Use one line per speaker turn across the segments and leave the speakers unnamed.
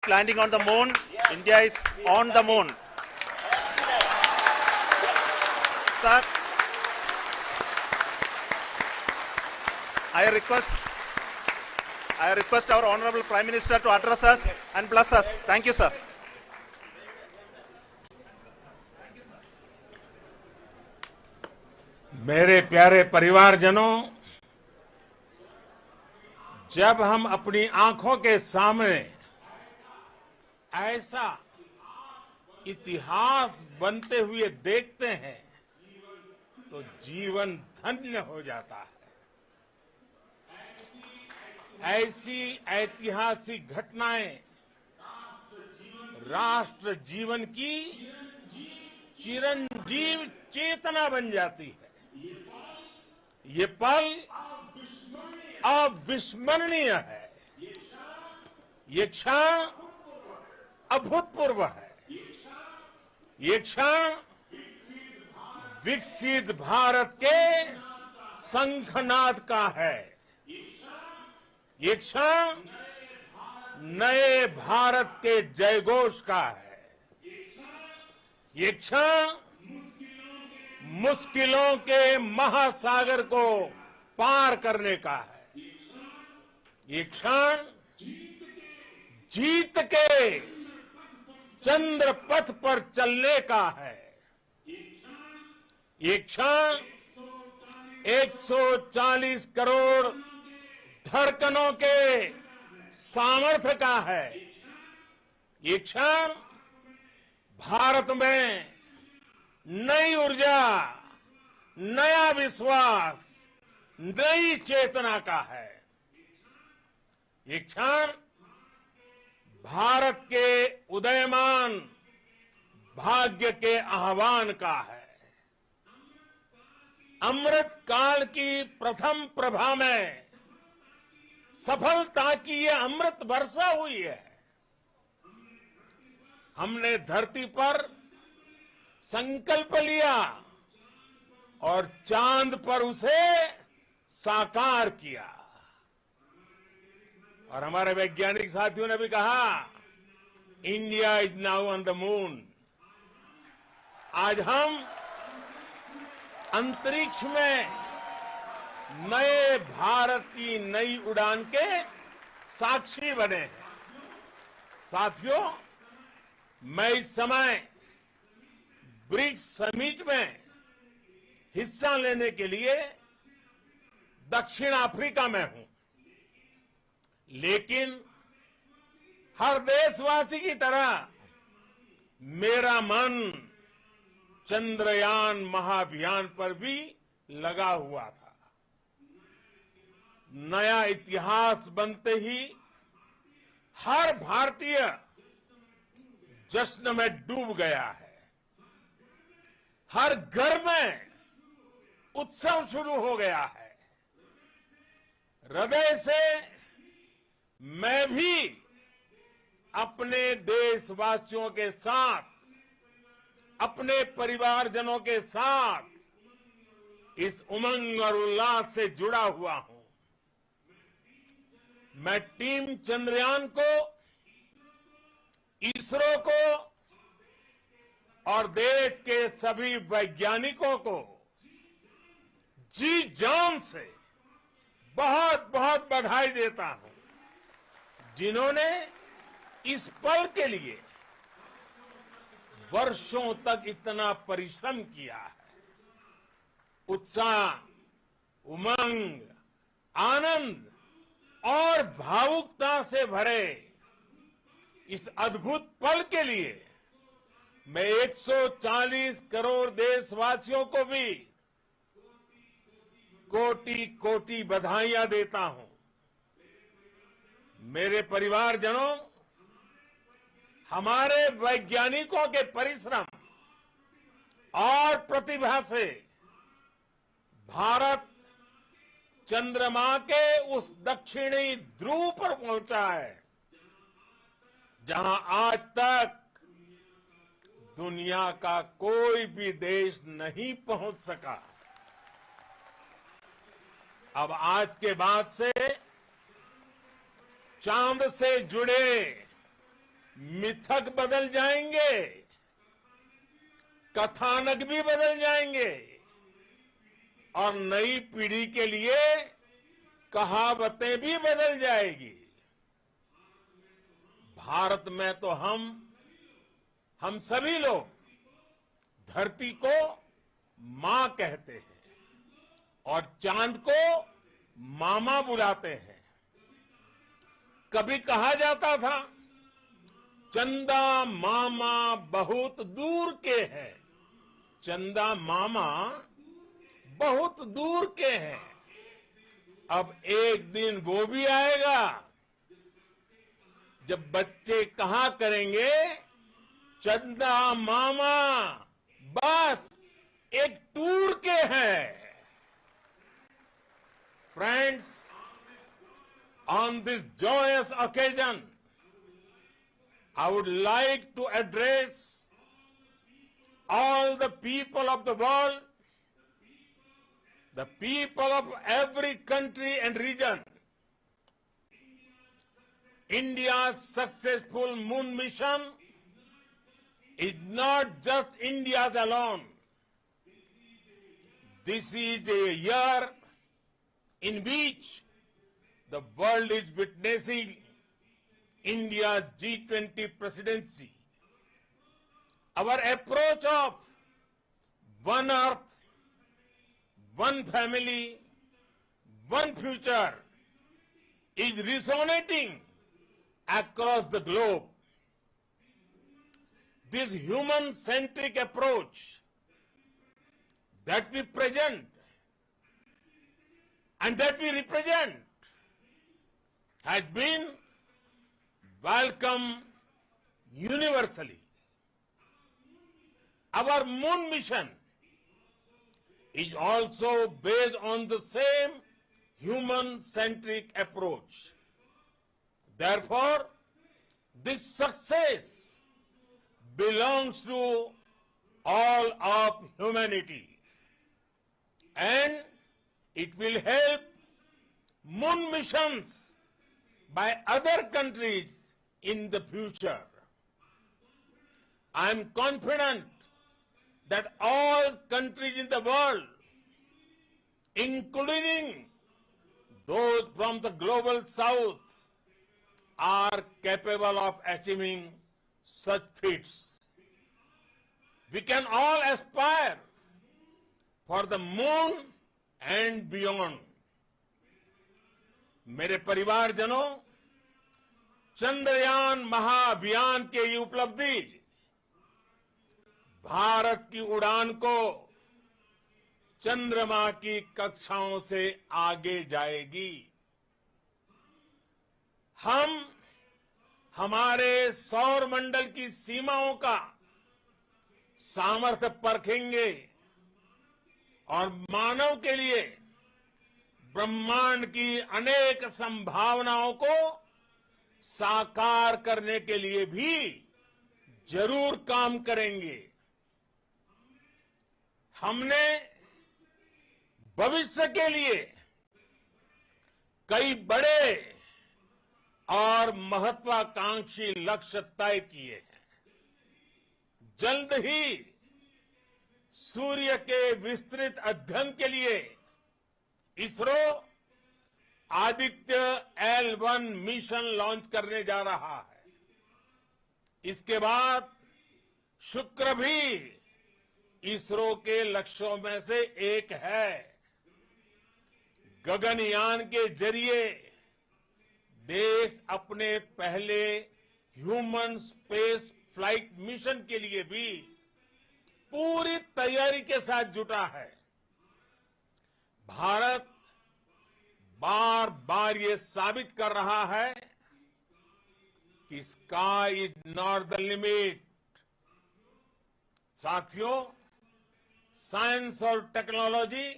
landing on the moon. India is on the moon. Sir, I request our Honorable Prime Minister to address us and bless us. Thank you, sir.
मेरे प्यारे परिवारजनों, जब हम अपनी आंखों के सामने ऐसा इतिहास बनते हुए देखते हैं तो जीवन धन्य हो जाता है। ऐसी ऐतिहासिक घटनाएं राष्ट्र जीवन की चिरंजीव चेतना बन जाती है। ये पल अविस्मरणीय है। ये क्षण अभूतपूर्व है। ये क्षण विकसित भारत के शंखनाद का है। ये क्षण नए भारत के जयघोष का है। ये क्षण मुश्किलों के महासागर को पार करने का है। ये क्षण जीत के चंद्र पथ पर चलने का है। ये क्षण 140 करोड़ धड़कनों के सामर्थ्य का है। ये क्षण भारत में नई ऊर्जा, नया विश्वास, नई चेतना का है। ये क्षण भारत के उदयमान भाग्य के आह्वान का है। अमृत काल की प्रथम प्रभा में सफलता की ये अमृत वर्षा हुई है। हमने धरती पर संकल्प लिया और चांद पर उसे साकार किया। और हमारे वैज्ञानिक साथियों ने भी कहा, India is now on the moon. आज हम अंतरिक्ष में नए भारत की नई उड़ान के साक्षी बने हैं। साथियों, मैं इस समय ब्रिक्स समिट में हिस्सा लेने के लिए दक्षिण अफ्रीका में हूं, लेकिन हर देशवासी की तरह मेरा मन चंद्रयान महाअभियान पर भी लगा हुआ था। नया इतिहास बनते ही हर भारतीय जश्न में डूब गया है। हर घर में उत्सव शुरू हो गया है। हृदय से मैं भी अपने देशवासियों के साथ, अपने परिवारजनों के साथ इस उमंग और उल्लास से जुड़ा हुआ हूं। मैं टीम चंद्रयान को, इसरो को और देश के सभी वैज्ञानिकों को जी जान से बहुत बहुत बधाई देता हूं, जिन्होंने इस पल के लिए वर्षों तक इतना परिश्रम किया है। उत्साह, उमंग, आनंद और भावुकता से भरे इस अद्भुत पल के लिए मैं 140 करोड़ देशवासियों को भी कोटि कोटि बधाइयां देता हूं। मेरे परिवारजनों, हमारे वैज्ञानिकों के परिश्रम और प्रतिभा से भारत चंद्रमा के उस दक्षिणी ध्रुव पर पहुंचा है, जहां आज तक दुनिया का कोई भी देश नहीं पहुंच सका। अब आज के बाद से चांद से जुड़े मिथक बदल जाएंगे, कथानक भी बदल जाएंगे और नई पीढ़ी के लिए कहावतें भी बदल जाएगी। भारत में तो हम सभी लोग धरती को मां कहते हैं और चांद को मामा बुलाते हैं। कभी कहा जाता था चंदा मामा बहुत दूर के हैं, चंदा मामा बहुत दूर के हैं। अब एक दिन वो भी आएगा जब बच्चे कहा करेंगे चंदा मामा बस एक टूर के हैं। Friends, on this joyous occasion, I would like to address all the people of the world, the people of every country and region. India's successful moon mission is not just India's alone. This is a year in which the world is witnessing India's G20 presidency. Our approach of one earth, one family, one future is resonating across the globe. This human-centric approach that we present and that we represent has been welcomed universally. Our moon mission is also based on the same human-centric approach. Therefore, this success belongs to all of humanity, and it will help moon missions by other countries in the future. I am confident that all countries in the world, including those from the global south, are capable of achieving such feats. We can all aspire for the moon and beyond. मेरे परिवारजनों, चंद्रयान महाअभियान की ये उपलब्धि भारत की उड़ान को चंद्रमा की कक्षाओं से आगे जाएगी। हम हमारे सौर मंडल की सीमाओं का सामर्थ्य परखेंगे और मानव के लिए ब्रह्मांड की अनेक संभावनाओं को साकार करने के लिए भी जरूर काम करेंगे। हमने भविष्य के लिए कई बड़े और महत्वाकांक्षी लक्ष्य तय किए हैं। जल्द ही सूर्य के विस्तृत अध्ययन के लिए ISRO Aditya L1 mission launch करने जा रहा है। इसके बाद शुक्र भी इसरो के लक्ष्यों में से एक है। गगनयान के जरिए देश अपने पहले ह्यूमन स्पेस फ्लाइट मिशन के लिए भी पूरी तैयारी के साथ जुटा है। भारत बार बार ये साबित कर रहा है कि sky is not the limit. साथियों, साइंस और टेक्नोलॉजी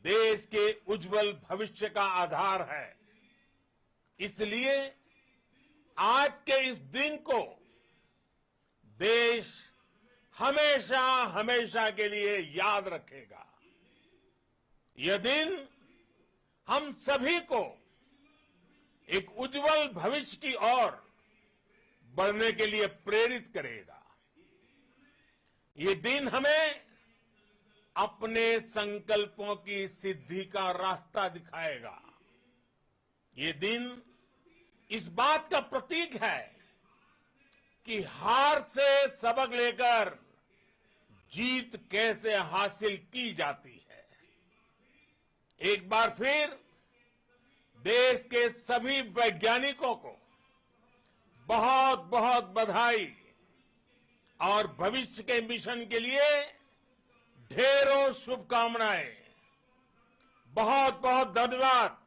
देश के उज्जवल भविष्य का आधार है। इसलिए आज के इस दिन को देश हमेशा हमेशा के लिए याद रखेगा। यह दिन हम सभी को एक उज्जवल भविष्य की ओर बढ़ने के लिए प्रेरित करेगा। ये दिन हमें अपने संकल्पों की सिद्धि का रास्ता दिखाएगा। ये दिन इस बात का प्रतीक है कि हार से सबक लेकर जीत कैसे हासिल की जाती है। एक बार फिर देश के सभी वैज्ञानिकों को बहुत बहुत बधाई और भविष्य के मिशन के लिए ढेरों शुभकामनाएं। बहुत बहुत धन्यवाद।